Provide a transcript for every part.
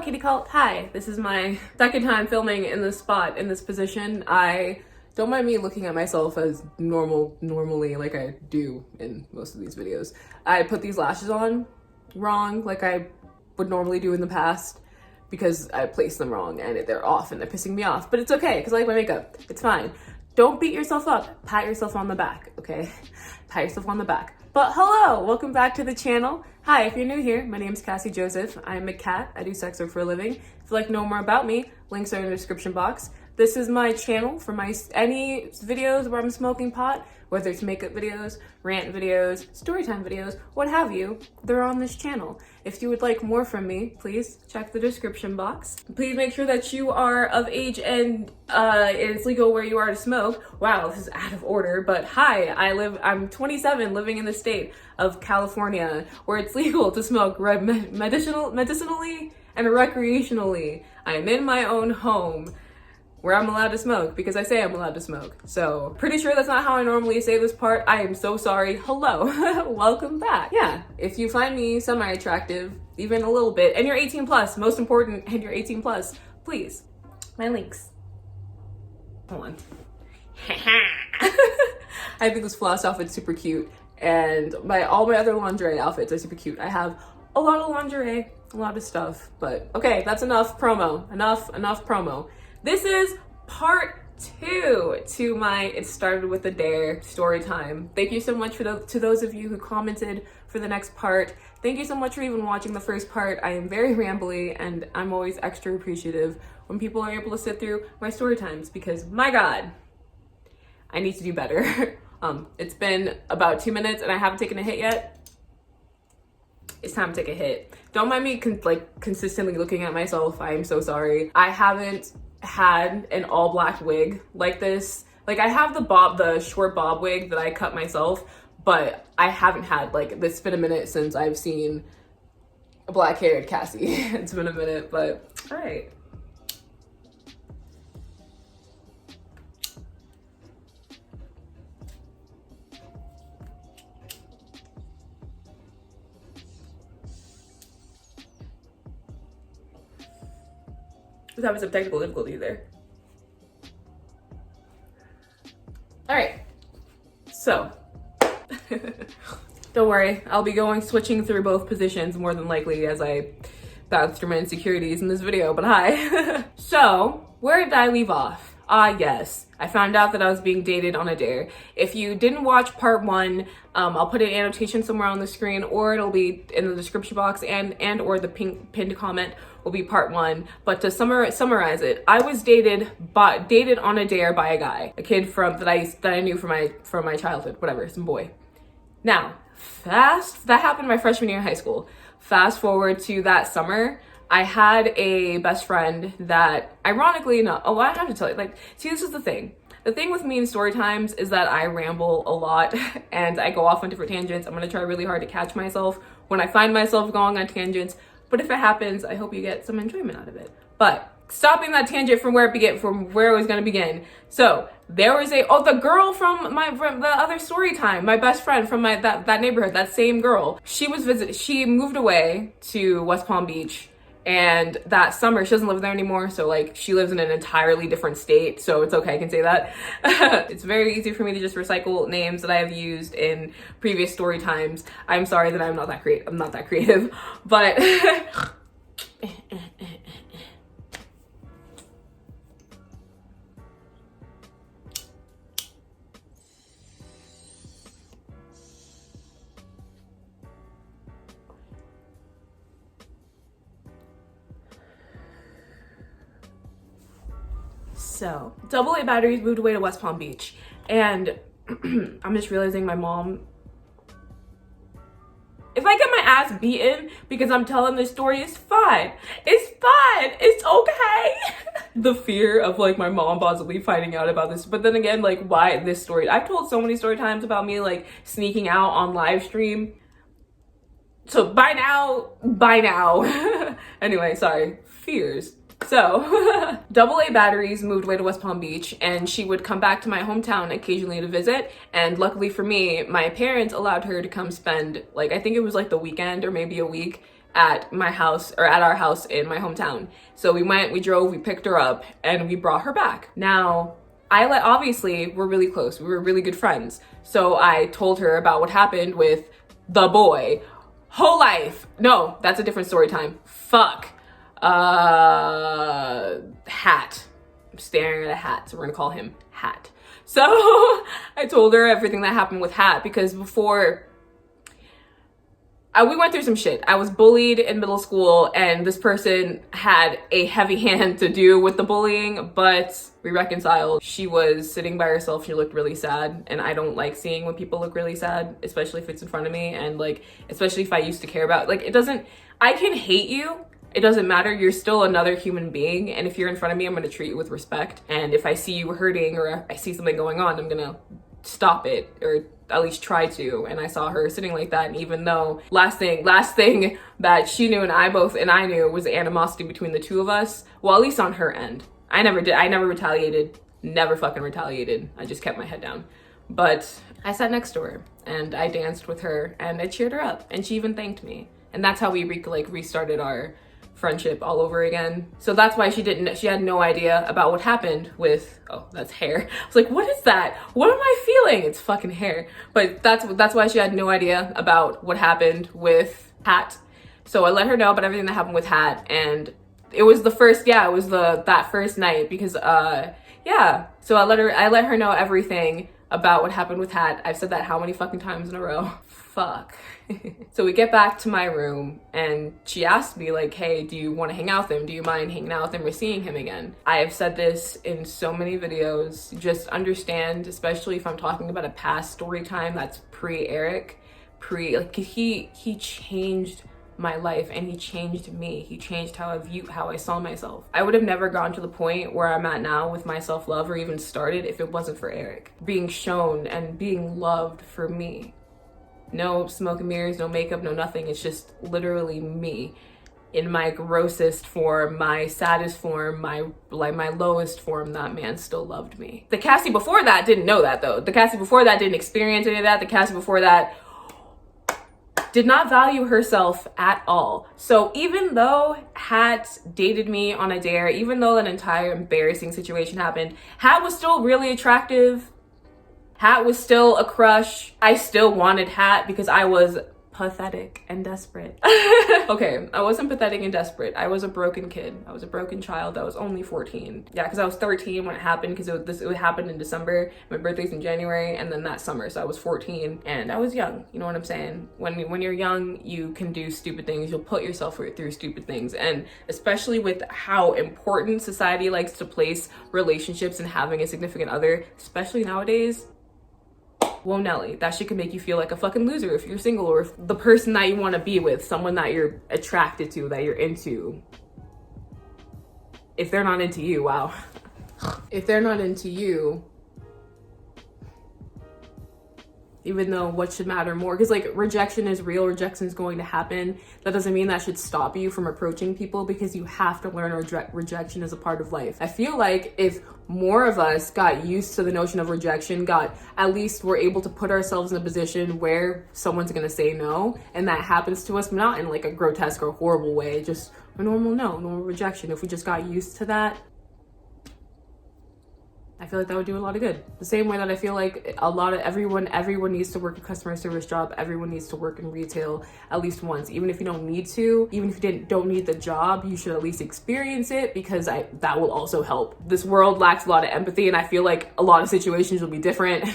kitty cult. Hi, this is my second time filming in this spot, in this position. Don't mind me looking at myself as normally like I do in most of these videos. I put these lashes on wrong, like I would normally do in the past, because I placed them wrong and they're off and they're pissing me off. But it's okay, because I like my makeup. It's fine. Don't beat yourself up. Pat yourself on the back, okay? Pat yourself on the back. But hello, welcome back to the channel. Hi, if you're new here, my name is Cassie Joseph. I'm a cat. I do sex work for a living. If you'd like to know more about me, links are in the description box. This is my channel for any videos where I'm smoking pot, whether it's makeup videos, rant videos, storytime videos, what have you, they're on this channel. If you would like more from me, please check the description box. Please make sure that you are of age and it's legal where you are to smoke. Wow, this is out of order, but hi, I'm 27, living in the state of California, where it's legal to smoke medicinally and recreationally. I am in my own home, where I'm allowed to smoke because I say I'm allowed to smoke. So pretty sure that's not how I normally say this part. I am so sorry. Hello, welcome back. Yeah, if you find me semi-attractive, even a little bit, and you're 18 plus, most important, and you're 18 plus, please, my links. Hold on. I think this floss outfit's super cute, and all my other lingerie outfits are super cute. I have a lot of lingerie, a lot of stuff, but okay, that's enough promo, enough promo. This is part 2 to my It Started With a Dare story time. Thank you so much to those of you who commented for the next part. Thank you so much for even watching the first part. I am very rambly and I'm always extra appreciative when people are able to sit through my story times because my God, I need to do better. It's been about 2 minutes and I haven't taken a hit yet. It's time to take a hit. Don't mind me consistently looking at myself. I am so sorry. I haven't had an all black wig like this. Like I have the short bob wig that I cut myself, but I haven't had it's been a minute since I've seen a black haired Cassie. It's been a minute, but all right. Was having some technical difficulty there. All right, so don't worry, I'll be switching through both positions more than likely as I bounce through my insecurities in this video, but hi. So where did I leave off? Yes, I found out that I was being dated on a dare. If you didn't watch part 1, I'll put an annotation somewhere on the screen, or it'll be in the description box, and or the pinned comment will be part 1. But to summarize it, I was dated on a dare by a guy, a kid that I knew from my childhood, whatever, some boy. Now, that happened my freshman year in high school. Fast forward to that summer, I had a best friend that, ironically, I have to tell you, see, this is the thing. The thing with me in story times is that I ramble a lot and I go off on different tangents. I'm gonna try really hard to catch myself when I find myself going on tangents. But if it happens, I hope you get some enjoyment out of it. But stopping that tangent from where it was gonna begin. So there was the girl from the other story time, my best friend from that neighborhood, that same girl. She moved away to West Palm Beach. And that summer, she doesn't live there anymore, so she lives in an entirely different state, so it's okay, I can say that. It's very easy for me to just recycle names that I have used in previous story times. I'm sorry that I'm not that creative, but So, AA batteries moved away to West Palm Beach, and I'm just realizing my mom, if I get my ass beaten because I'm telling this story, it's fine. It's fine. It's okay. The fear of my mom possibly finding out about this, but then again, why this story? I've told so many story times about me sneaking out on live stream. So by now. Anyway, sorry. Fears. So, AA batteries moved away to West Palm Beach, and she would come back to my hometown occasionally to visit. And luckily for me, my parents allowed her to come spend, I think it was the weekend or maybe a week at my house, or at our house in my hometown. So we drove, we picked her up, and we brought her back. Now, obviously, we're really close. We were really good friends. So I told her about what happened with the boy. Whole life. No, that's a different story time. Fuck. Hat. I'm staring at a hat, so we're gonna call him Hat. So I told her everything that happened with Hat, because before, we went through some shit. I was bullied in middle school, and this person had a heavy hand to do with the bullying, but we reconciled. She was sitting by herself. She looked really sad, and I don't like seeing when people look really sad, especially if it's in front of me, and like, especially if I used to care about, like, I can hate you. It doesn't matter. You're still another human being, and if you're in front of me, I'm gonna treat you with respect. And if I see you hurting or I see something going on, I'm gonna stop it, or at least try to. And I saw her sitting like that, and even though last thing that she knew and I knew was animosity between the two of us, well, at least on her end. I never retaliated, never fucking retaliated. I just kept my head down. But I sat next to her and I danced with her and I cheered her up, and she even thanked me. And that's how we restarted our friendship all over again. So that's why she had no idea about what happened with, oh, that's hair. I was like, what is that? What am I feeling? It's fucking hair. But that's why she had no idea about what happened with Hat. So I let her know about everything that happened with Hat, and it was that first night, because yeah. So I let her know everything about what happened with Hat. I've said that how many fucking times in a row? Fuck. So we get back to my room, and she asked me like, hey, do you want to hang out with him? Do you mind hanging out with him or seeing him again? I have said this in so many videos. Just understand, especially if I'm talking about a past story time that's pre-Eric, he changed my life, and he changed me. He changed how I saw myself. I would have never gone to the point where I'm at now with my self-love, or even started, if it wasn't for Eric being shown and being loved for me. No smoke and mirrors, no makeup, no nothing. It's just literally me in my grossest form, my saddest form, my lowest form. That man still loved me. The Cassie before that didn't know that, though. The Cassie before that didn't experience any of that. The Cassie before that did not value herself at all. So even though Hat dated me on a dare, even though an entire embarrassing situation happened, Hat was still really attractive. Hat was still a crush. I still wanted Hat because I was pathetic and desperate. Okay, I wasn't pathetic and desperate. I was a broken kid. I was a broken child. I was only 14. Yeah, because I was 13 when it happened, because it happened in December. My birthday's in January, and then that summer, so I was 14, and I was young. You know what I'm saying? When you're young, you can do stupid things. You'll put yourself through stupid things, and especially with how important society likes to place relationships and having a significant other, especially nowadays. Whoa, Nelly, that shit can make you feel like a fucking loser if you're single, or if the person that you want to be with, someone that you're attracted to, that you're into, if they're not into you, wow. If they're not into you, even though what should matter more, because like rejection is real, rejection is going to happen. That doesn't mean that should stop you from approaching people, because you have to learn rejection is a part of life. I feel like if more of us got used to the notion of rejection, at least we're able to put ourselves in a position where someone's gonna say no, and that happens to us, not in like a grotesque or horrible way, just a normal rejection. If we just got used to that, I feel like that would do a lot of good. The same way that I feel like everyone needs to work a customer service job. Everyone needs to work in retail at least once. Even if you don't need to, even if you don't need the job, you should at least experience it, because that will also help. This world lacks a lot of empathy, and I feel like a lot of situations will be different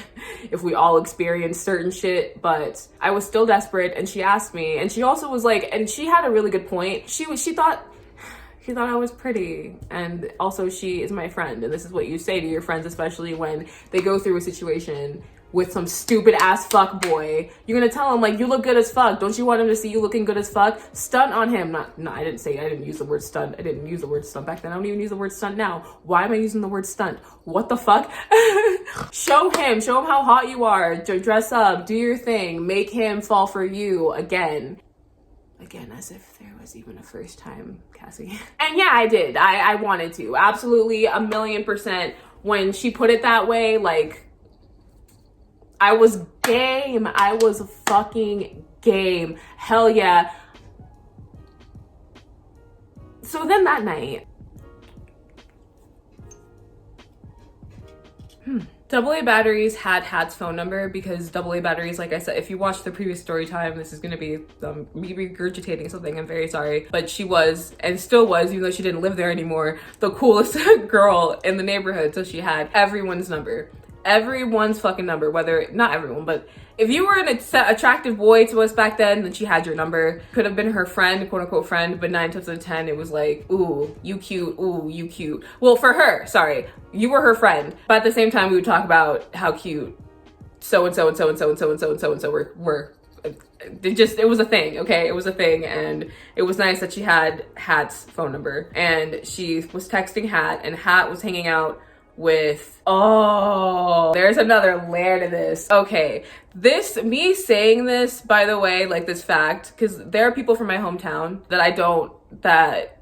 if we all experience certain shit. But I was still desperate, and she asked me, and she also was like, and she had a really good point. She thought I was pretty, and also she is my friend, and this is what you say to your friends, especially when they go through a situation with some stupid ass fuck boy. You're gonna tell him like, you look good as fuck. Don't you want him to see you looking good as fuck? Stunt on him. No, I didn't use the word stunt. I didn't use the word stunt back then. I don't even use the word stunt now. Why am I using the word stunt? What the fuck? Show him how hot you are. Dress up, do your thing, make him fall for you again, as if there was even a first time, Cassie. And yeah, I did. I wanted to. Absolutely, 1,000,000%. When she put it that way, like, I was game. I was fucking game. Hell yeah. So then that night, AA Batteries had Hat's phone number because AA Batteries, like I said, if you watched the previous story time, this is gonna be me regurgitating something, I'm very sorry. But she was, and still was, even though she didn't live there anymore, the coolest girl in the neighborhood. So she had everyone's number. Everyone's fucking number, whether, not everyone, but if you were an attractive boy to us back then she had your number. Could have been her friend, quote unquote friend, but 9 times out of 10, it was like, ooh, you cute, ooh, you cute. Well, for her, sorry, you were her friend. But at the same time, we would talk about how cute so-and-so and so-and-so and so-and-so and so-and-so were. It was a thing, okay? It was a thing, and it was nice that she had Hat's phone number. And she was texting Hat, and Hat was hanging out with, oh, there's another layer to this. Okay, me saying this, by the way, like this fact, because there are people from my hometown that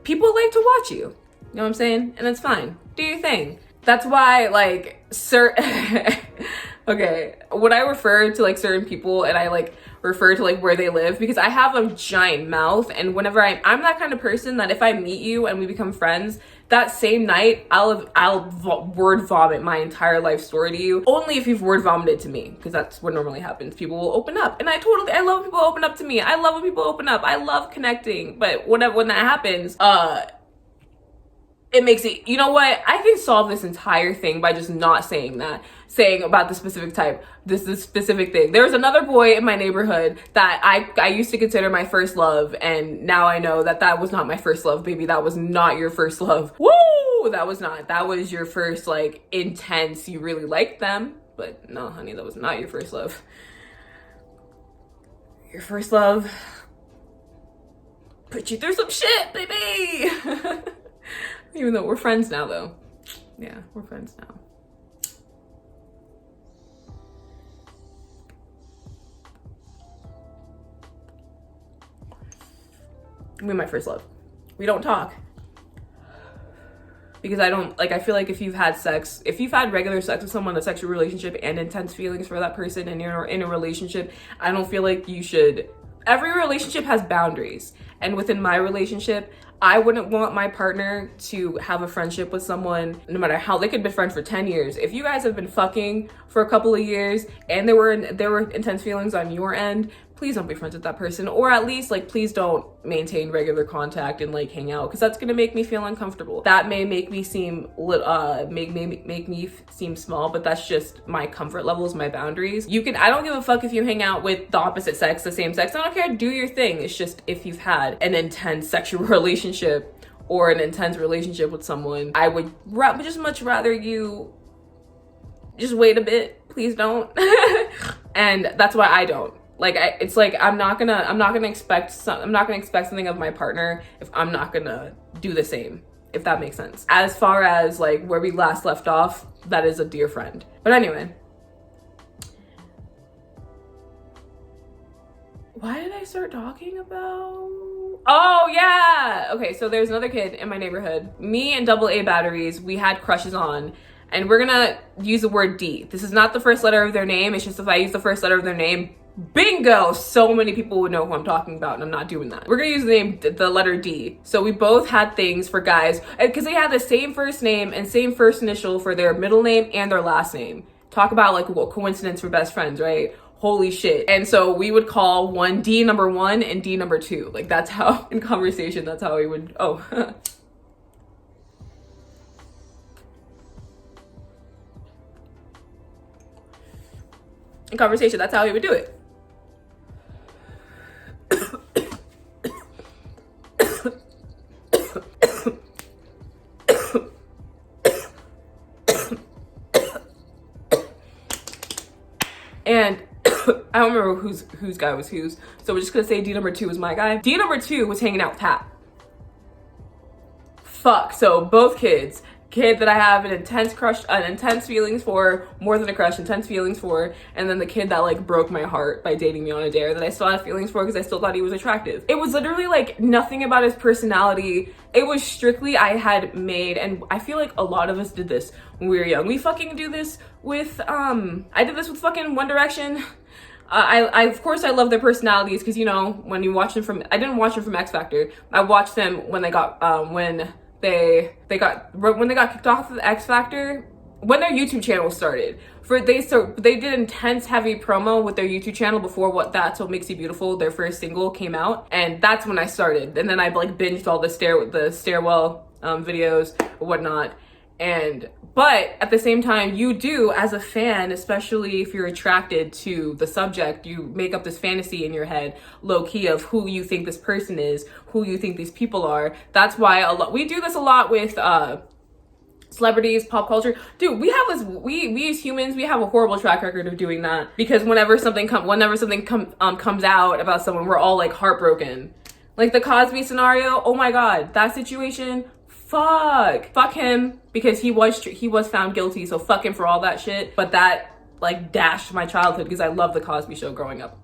people like to watch you. You know what I'm saying? And it's fine. Do your thing. That's why, like, okay, when I refer to like certain people and I like refer to like where they live, because I have a giant mouth, and whenever I'm that kind of person that if I meet you and we become friends, that same night I'll word vomit my entire life story to you, only if you've word vomited to me, because that's what normally happens. People will open up, and I love when people open up to me. I love when people open up. I love connecting, but when that happens, it makes it, you know what? I can solve this entire thing by just not saying that. Saying about the specific type, this specific thing. There was another boy in my neighborhood that I used to consider my first love, and now I know that was not my first love, baby. That was not your first love. Woo! That was not. That was your first, like, intense, you really liked them. But no, honey, that was not your first love. Your first love put you through some shit, baby! Even though we're friends now, though. Yeah, we're friends now. We're my first love. We don't talk. Because I feel like if you've had regular sex with someone, a sexual relationship, and intense feelings for that person, and you're in a relationship, I don't feel like you should. Every relationship has boundaries. And within my relationship, I wouldn't want my partner to have a friendship with someone, no matter how, they could be friends for 10 years. If you guys have been fucking for a couple of years and there were intense feelings on your end, please don't be friends with that person. Or at least, like, please don't maintain regular contact and like hang out, because that's gonna make me feel uncomfortable. That may make me seem make me seem small, but that's just my comfort levels, my boundaries. I don't give a fuck if you hang out with the opposite sex, the same sex. I don't care, do your thing. It's just if you've had an intense sexual relationship or an intense relationship with someone, I would just much rather you just wait a bit. Please don't. And that's why I don't. Like, it's like I'm not gonna expect something of my partner if I'm not gonna do the same, if that makes sense. As far as like where we last left off, that is a dear friend. But anyway, why did I start talking about? Oh yeah, okay, so there's another kid in my neighborhood. Me and AA Batteries, we had crushes on, and we're gonna use the word D. This is not the first letter of their name. It's just if I use the first letter of their name, bingo, so many people would know who I'm talking about, and I'm not doing that. We're gonna use the letter D. So we both had things for guys, because they had the same first name and same first initial for their middle name and their last name. Talk about like what coincidence for best friends, right? Holy shit. And so we would call one D number 1 and D number 2. Like, that's how, in conversation, that's how we would, in conversation, that's how we would do it. And I don't remember whose guy was whose, so we're just gonna say D number 2 was my guy. D number 2 was hanging out with Pat. Fuck, so both kid that I have an intense crush, an intense feelings for, more than a crush, intense feelings for, and then the kid that like broke my heart by dating me on a dare that I still had feelings for because I still thought he was attractive. It was literally like nothing about his personality. It was strictly I had made, and I feel like a lot of us did this when we were young. We fucking do this with, I did this with fucking One Direction. I of course I love their personalities because, you know, when you watch them from, I didn't watch them from X Factor. I watched them when they got when they got kicked off of the X Factor, when their YouTube channel started. They did intense heavy promo with their YouTube channel before That's What Makes You Beautiful, their first single, came out, and that's when I started. And then I like binged all the stairwell videos or whatnot. But at the same time, you do, as a fan, especially if you're attracted to the subject, you make up this fantasy in your head, low key, of who you think this person is, who you think these people are. That's why we do this a lot with celebrities, pop culture. Dude, we as humans, we have a horrible track record of doing that, because whenever something comes out about someone, we're all like heartbroken. Like the Cosby scenario, oh my god, that situation, fuck him, because he was found guilty, so fuck him for all that shit. But that like dashed my childhood, because I love the Cosby Show growing up.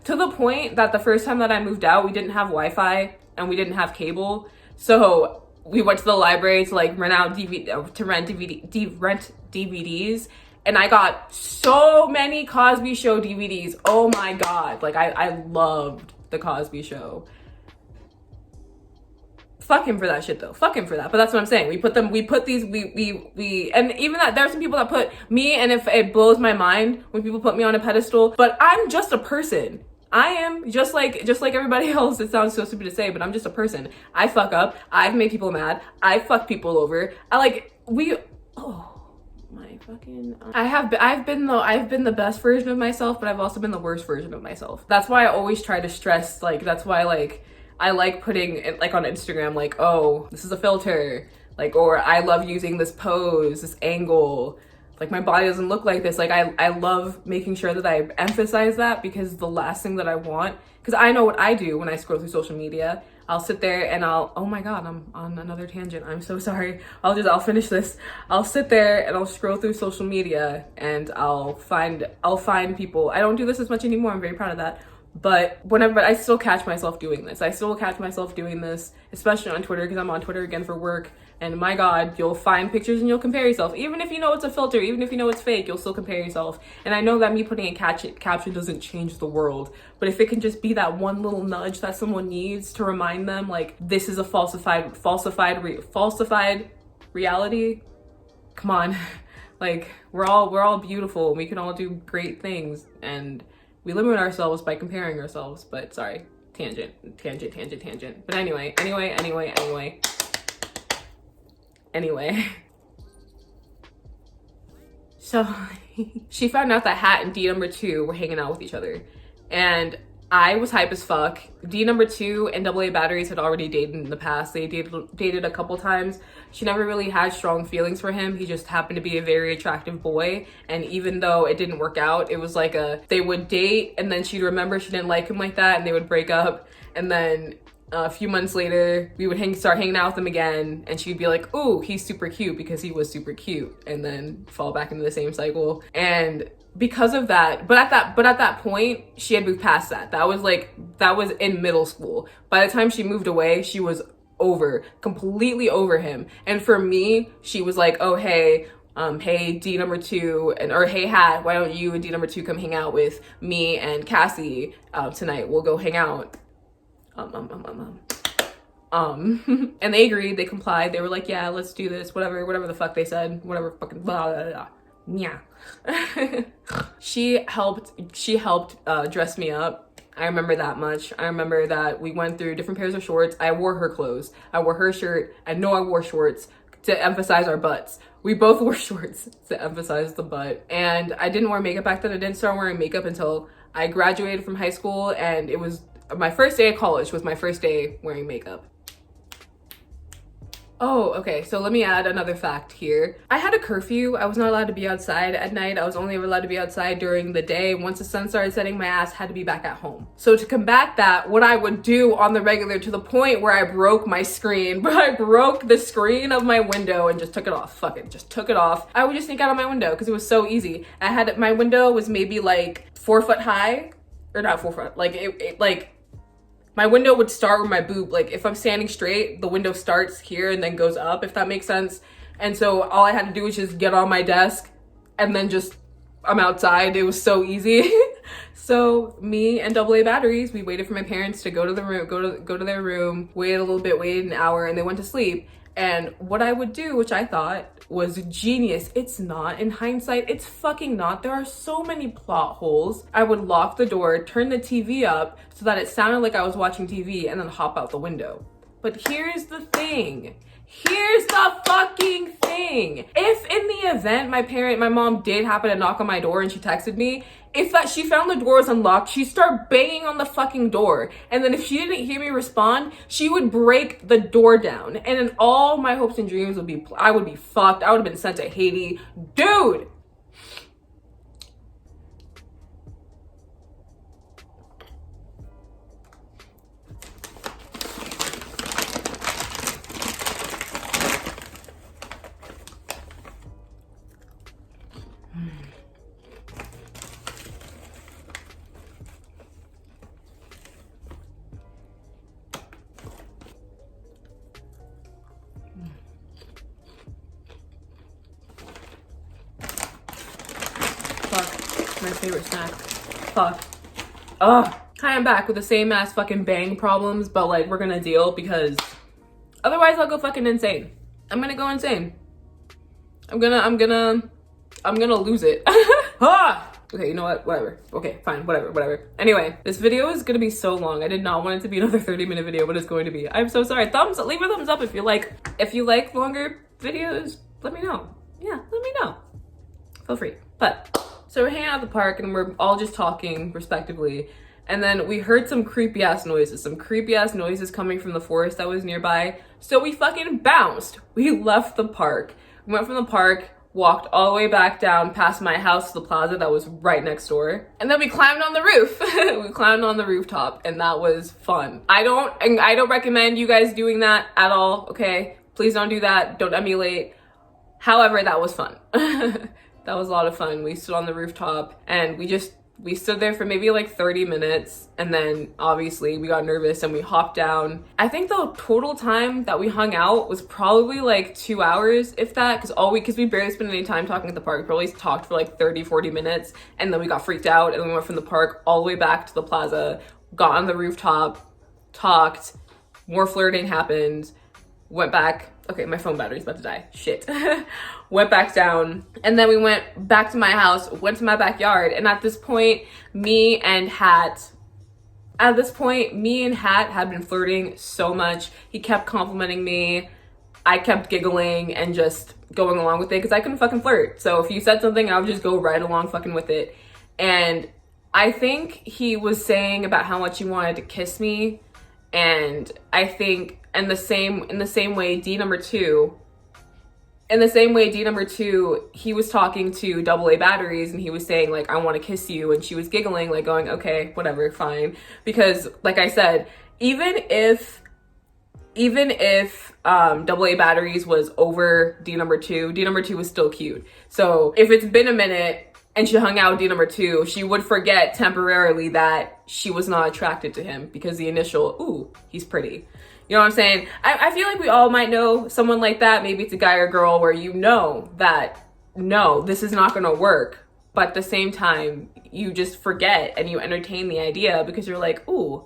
To the point that the first time that I moved out, we didn't have Wi-Fi and we didn't have cable, so we went to the library to like rent DVDs, and I got so many Cosby Show DVDs. Oh my god, like I loved the Cosby Show. Fuck him for that shit though. Fuck him for that. But that's what I'm saying. And even that, there are some people that put me, and if it blows my mind when people put me on a pedestal, but I'm just a person. I am just like everybody else. It sounds so stupid to say, but I'm just a person. I fuck up. I've made people mad. I fuck people over. I've been the best version of myself, but I've also been the worst version of myself. That's why I always try to stress, like, that's why like I like putting it like on Instagram, like, oh, this is a filter, like, or I love using this pose, this angle, like my body doesn't look like this. Like I love making sure that I emphasize that, because the last thing that I want, because I know what I do when I scroll through social media. I'll sit there and oh my god, I'm on another tangent. I'm so sorry. I'll finish this. I'll sit there and I'll scroll through social media and I'll find people. I don't do this as much anymore. I'm very proud of that. But I still catch myself doing this. Especially on Twitter, because I'm on Twitter again for work. And my god, you'll find pictures and you'll compare yourself. Even if you know it's a filter, even if you know it's fake, you'll still compare yourself. And I know that me putting a caption doesn't change the world. But if it can just be that one little nudge that someone needs to remind them, like, this is a falsified reality. Come on. Like, we're all beautiful and we can all do great things. And we limit ourselves by comparing ourselves. But sorry, tangent. But anyway. So she found out that Hat and D number 2 were hanging out with each other. And I was hype as fuck. D number 2 and AA Batteries had already dated in the past. They dated a couple times. She never really had strong feelings for him. He just happened to be a very attractive boy. And even though it didn't work out, it was like they would date and then she'd remember she didn't like him like that, and they would break up. And then a few months later, we would start hanging out with him again, and she'd be like, ooh, he's super cute, because he was super cute, and then fall back into the same cycle. And because of that, but at that point, she had moved past that. That was in middle school. By the time she moved away, she was completely over him. And for me, she was like, oh, hey, D number 2, or hey Hat, why don't you and D number 2 come hang out with me and Cassie tonight? We'll go hang out. And they agreed, they complied, they were like, yeah, let's do this, whatever the fuck they said, whatever fucking blah, blah, blah. Yeah. She helped dress me up. I remember that much. I remember that we went through different pairs of shorts. I wore her clothes. I wore her shirt. I know I wore shorts to emphasize our butts. We both wore shorts to emphasize the butt. And I didn't wear makeup back then. I didn't start wearing makeup until I graduated from high school, and it was my first day of college was my first day wearing makeup. Oh, okay, so let me add another fact here. I had a curfew. I was not allowed to be outside at night. I was only ever allowed to be outside during the day. Once the sun started setting, my ass had to be back at home. So to combat that, what I would do on the regular, to the point where I broke my screen, but I broke the screen of my window and just took it off. Fuck it, just took it off. I would just sneak out of my window because it was so easy. My window was maybe like 4 foot high, or not 4 foot, like my window would start with my boob. Like if I'm standing straight, the window starts here and then goes up, if that makes sense. And so all I had to do was just get on my desk and then I'm outside. It was so easy. So me and AA batteries, we waited for my parents to go to the room, go to their room, waited a little bit, waited an hour, and they went to sleep. And what I would do, which I thought was genius, it's not, in hindsight, it's fucking not. There are so many plot holes. I would lock the door, turn the TV up so that it sounded like I was watching TV, and then hop out the window. But here's the thing. Here's the fucking thing. If in the event my mom did happen to knock on my door and she texted me, if that she found the door was unlocked, she'd start banging on the fucking door. And then if she didn't hear me respond, she would break the door down. And then all my hopes and dreams would be, I would be fucked. I would have been sent to Haiti. Dude! Fuck, my favorite snack. Fuck. Ugh. Hi, I'm back with the same ass fucking bang problems, but like we're gonna deal because otherwise I'll go fucking insane. I'm gonna go insane. I'm gonna lose it. Ah! Okay, you know what? Whatever. Okay, fine. Whatever. Anyway, this video is gonna be so long. I did not want it to be another 30-minute video, but it's going to be. I'm so sorry. Leave a thumbs up if you like longer videos. Let me know. Yeah, let me know. Feel free. But so we're hanging out at the park and we're all just talking respectively. And then we heard some creepy ass noises coming from the forest that was nearby. So we fucking bounced. We left the park. We went from the park, walked all the way back down past my house to the plaza that was right next door. And then we climbed on the roof. We climbed on the rooftop and that was fun. I don't recommend you guys doing that at all, okay? Please don't do that. Don't emulate. However, that was fun. That was a lot of fun. We stood on the rooftop and we stood there for maybe like 30 minutes and then obviously we got nervous and we hopped down. I think the total time that we hung out was probably like 2 hours, if that, because we barely spent any time talking at the park. We probably talked for like 30-40 minutes and then we got freaked out and we went from the park all the way back to the plaza, got on the rooftop, talked, more flirting happened, went back. Okay, my phone battery's about to die. Shit. Went back down. And then we went back to my house, went to my backyard. And at this point, me and Hat had been flirting so much. He kept complimenting me. I kept giggling and just going along with it because I couldn't fucking flirt. So if you said something, I would just go right along fucking with it. And I think he was saying about how much he wanted to kiss me. And I think in the same way D number two, he was talking to AA batteries and he was saying like, I want to kiss you. And she was giggling, like going, okay, whatever, fine. Because like I said, even if AA batteries was over D number two was still cute. So if it's been a minute and she hung out with D number two, she would forget temporarily that she was not attracted to him because the initial, ooh, he's pretty. You know what I'm saying? I feel like we all might know someone like that. Maybe it's a guy or girl where you know that, no, this is not gonna work. But at the same time, you just forget and you entertain the idea because you're like, ooh,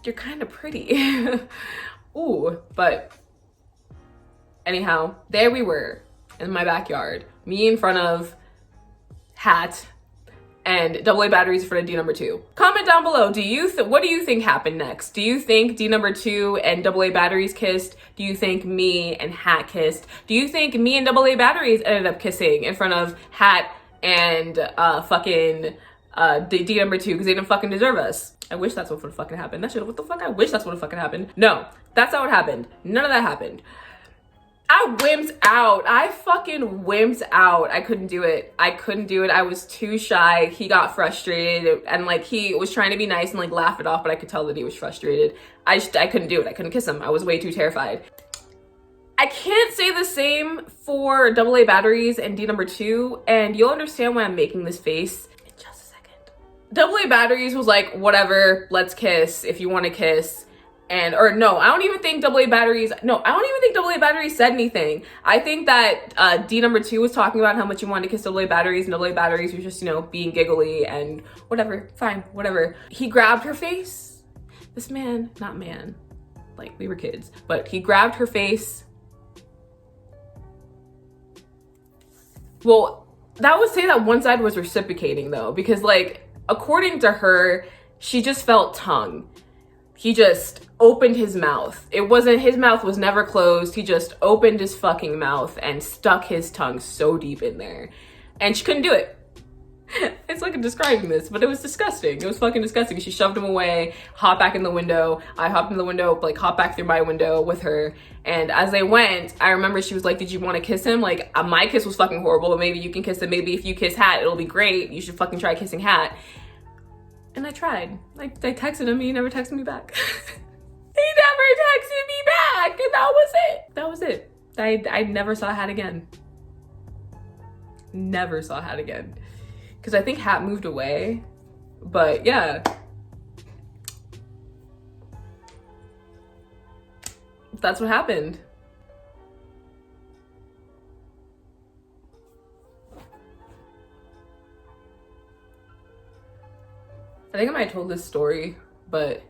you're kind of pretty. Ooh, but anyhow, there we were in my backyard. Me in front of Hat and AA batteries for D number two. Comment down below, what do you think happened next? Do you think D number two and AA batteries kissed? Do you think me and Hat kissed? Do you think me and AA batteries ended up kissing in front of Hat and D number two because they didn't fucking deserve us? I wish that's what would fucking happen. I wish that's what would fucking happen. No, that's not what happened. None of that happened. I wimped out. I fucking wimped out. I couldn't do it. I was too shy. He got frustrated and like he was trying to be nice and like laugh it off, but I could tell that he was frustrated. I couldn't do it. I couldn't kiss him. I was way too terrified. I can't say the same for AA batteries and D number two, and you'll understand why I'm making this face in just a second. AA batteries was like, whatever, let's kiss if you want to kiss. And, or no, I don't even think AA batteries, no, I don't even think AA batteries said anything. I think that D number 2 was talking about how much he wanted to kiss AA batteries, and AA batteries was just, you know, being giggly and whatever, fine, whatever. He grabbed her face. This man, not man, like we were kids, but he grabbed her face. Well, that would say that one side was reciprocating though, because like, according to her, she just felt tongue. He just opened his mouth. It wasn't, his mouth was never closed. He just opened his fucking mouth and stuck his tongue so deep in there. And she couldn't do it. It's like I'm describing this, but it was disgusting. It was fucking disgusting. She shoved him away, hopped back in the window. I hopped in the window, like hopped back through my window with her. And as they went, I remember she was like, did you want to kiss him? Like, my kiss was fucking horrible, but maybe you can kiss him. Maybe if you kiss Hat, it'll be great. You should fucking try kissing Hat. And I tried. Like, I texted him, he never texted me back. He never texted me back, and that was it. That was it. I never saw Hat again. Never saw Hat again. Because I think Hat moved away, but yeah. That's what happened. I think I might have told this story, but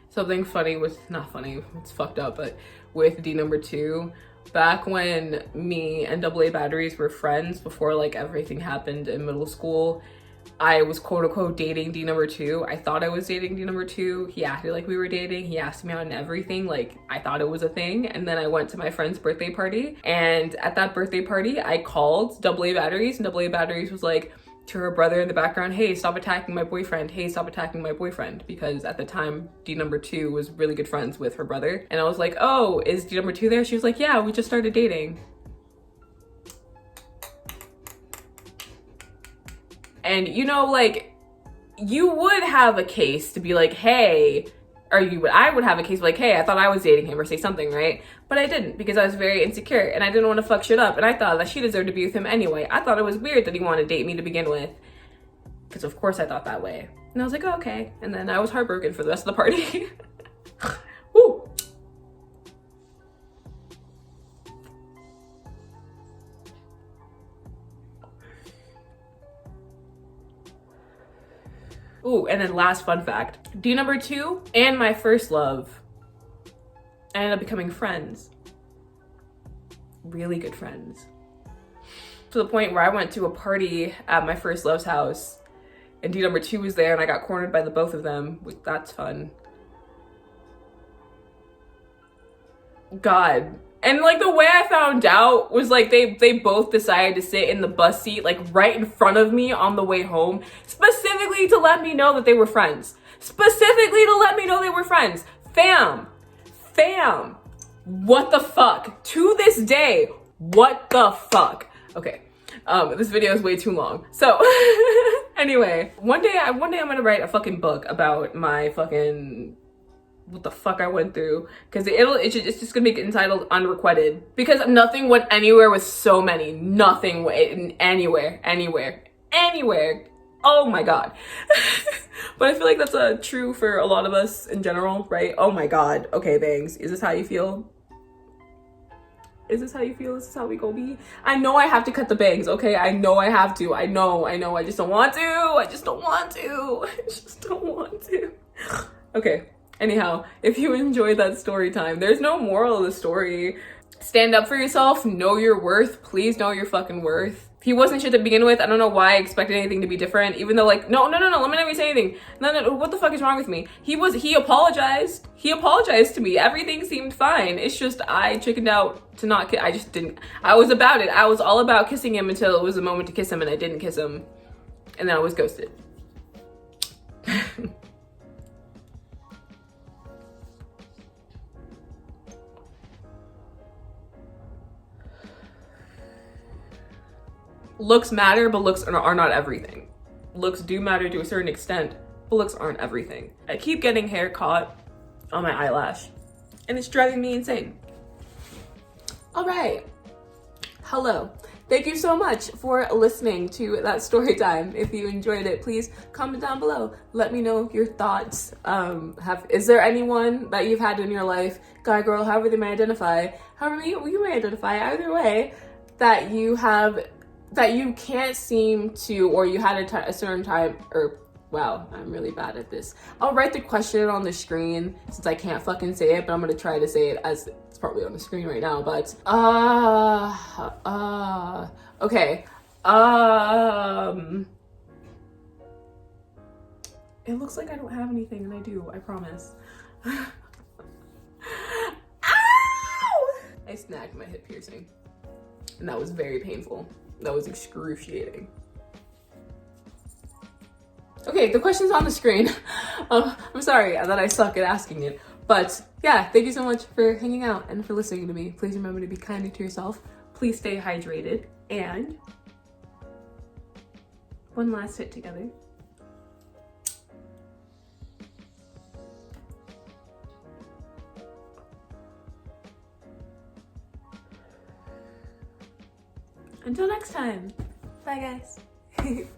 something funny was, not funny, it's fucked up, but with D number 2, back when me and AA batteries were friends before like everything happened in middle school, I was quote unquote dating D number 2. I thought I was dating D number 2. He acted like we were dating. He asked me out and everything. Like, I thought it was a thing. And then I went to my friend's birthday party. And at that birthday party, I called AA batteries, and AA batteries was like, to her brother in the background, hey, stop attacking my boyfriend. Hey, stop attacking my boyfriend. Because at the time, D number 2 was really good friends with her brother. And I was like, oh, is D number 2 there? She was like, yeah, we just started dating. And you know, like, you would have a case to be like, hey, or I would have a case like, hey, I thought I was dating him, or say something, right? But I didn't, because I was very insecure and I didn't want to fuck shit up, and I thought that she deserved to be with him anyway. I thought it was weird that he wanted to date me to begin with, because of course I thought that way. And I was like, oh, okay. And then I was heartbroken for the rest of the party. Woo. Ooh, and then last fun fact, D number 2 and my first love, I ended up becoming friends. Really good friends. To the point where I went to a party at my first love's house and D number 2 was there and I got cornered by the both of them. That's fun. God. And like the way I found out was like they both decided to sit in the bus seat like right in front of me on the way home, specifically to let me know that they were friends. Specifically to let me know they were friends. Fam, what the fuck? To this day, what the fuck? Okay, this video is way too long. So anyway, one day I'm gonna write a fucking book about my fucking what the fuck I went through, because it's just gonna be entitled Unrequited, because nothing went anywhere with so many. Nothing went anywhere. Oh my god. But I feel like that's true for a lot of us in general, right? Oh my god. Okay, bangs, is this how you feel? Is this how you feel? Is this how we go be? I know I have to cut the bangs, okay? I know I have to. I know. I just don't want to. I just don't want to. Okay. Anyhow, if you enjoyed that story time, there's no moral of the story. Stand up for yourself, know your worth. Please know your fucking worth. He wasn't shit to begin with. I don't know why I expected anything to be different, even though like, no, let me not even say anything. No, what the fuck is wrong with me? He apologized. He apologized to me. Everything seemed fine. It's just I chickened out to not, I just didn't, I was about it. I was all about kissing him until it was a moment to kiss him and I didn't kiss him. And then I was ghosted. Looks matter, but looks are not everything. Looks do matter to a certain extent, but looks aren't everything. I keep getting hair caught on my eyelash, and it's driving me insane. All right. Hello. thank you so much for listening to that story time. If you enjoyed it, please comment down below. Let me know your thoughts. Is there anyone that you've had in your life, guy, girl, however they may identify, however you may identify, either way, that you can't seem to, or you had a certain time, or wow, I'm really bad at this. I'll write the question on the screen since I can't fucking say it, but I'm gonna try to say it as it's probably on the screen right now, but okay. It looks like I don't have anything, and I do, I promise. Ow! I snagged my hip piercing, and that was very painful. That was excruciating. Okay, the question's on the screen. I'm sorry that I suck at asking it, but yeah, thank you so much for hanging out and for listening to me. Please remember to be kind to yourself. Please stay hydrated, and one last hit together. Until next time, bye guys.